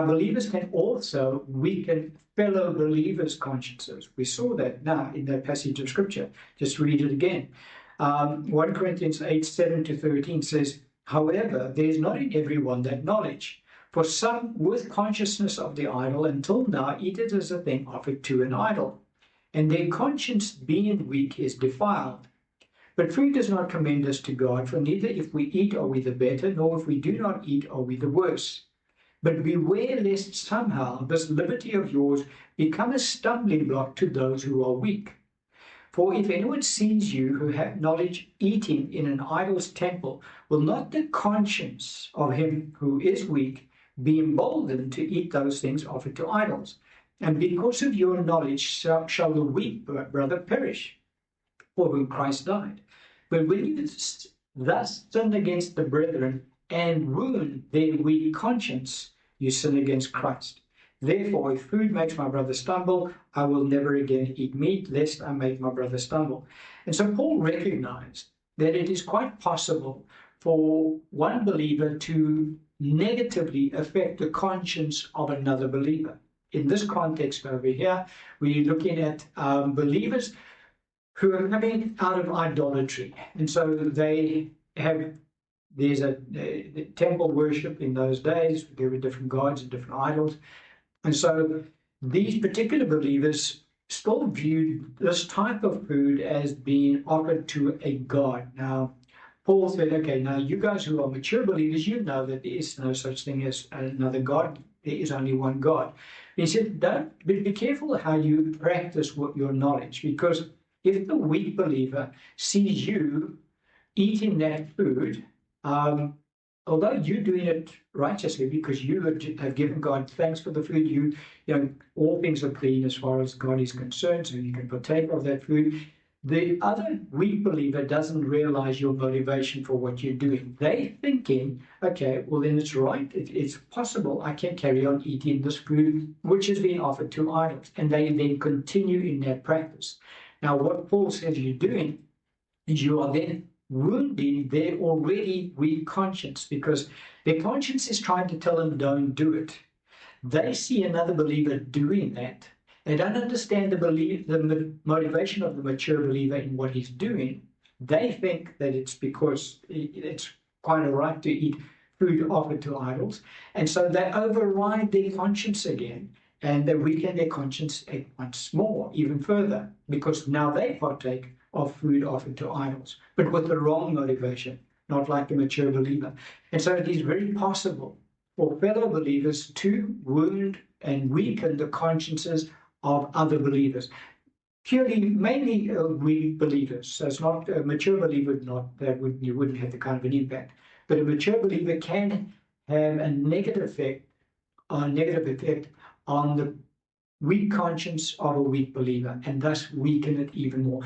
believers can also weaken fellow believers' consciences. We saw that now in that passage of Scripture. Just read it again. 1 Corinthians 8:7-13 says, "However, there is not in everyone that knowledge. For some, with consciousness of the idol, until now eat it as a thing offered to an idol, and their conscience being weak is defiled. But food does not commend us to God, for neither if we eat are we the better, nor if we do not eat are we the worse. But beware lest somehow this liberty of yours become a stumbling block to those who are weak. For if anyone sees you who have knowledge eating in an idol's temple, will not the conscience of him who is weak be emboldened to eat those things offered to idols? And because of your knowledge shall the weak brother perish, for whom Christ died. But when you thus sin against the brethren and wound their weak conscience, you sin against Christ. Therefore, if food makes my brother stumble, I will never again eat meat, lest I make my brother stumble." And so Paul recognized that it is quite possible for one believer to negatively affect the conscience of another believer. In this context over here, we're looking at believers who are coming out of idolatry. And so there's a temple worship in those days. There were different gods and different idols. And so these particular believers still viewed this type of food as being offered to a god. Now, Paul said, okay, now you guys who are mature believers, you know that there is no such thing as another god. There is only one God. He said, be careful how you practice with your knowledge, because if the weak believer sees you eating that food, although you're doing it righteously because you have given God thanks for the food, you know, all things are clean as far as God is concerned, so you can partake of that food. The other weak believer doesn't realize your motivation for what you're doing. They're thinking, okay, well then it's right, it's possible I can carry on eating this food which has been offered to idols, and they then continue in that practice. Now what Paul says you're doing is you are then wounding their already weak conscience, because their conscience is trying to tell them don't do it. They see another believer doing that. They don't understand the motivation of the mature believer in what he's doing. They think that it's because it's quite all right to eat food offered to idols. And so they override their conscience again, and they weaken their conscience once more, even further, because now they partake of food offered to idols, but with the wrong motivation, not like the mature believer. And so it is very possible for fellow believers to wound and weaken the consciences of other believers. Purely, mainly weak believers. So it's not a mature believer, you wouldn't have the kind of an impact. But a mature believer can have a negative effect on the weak conscience of a weak believer, and thus weaken it even more.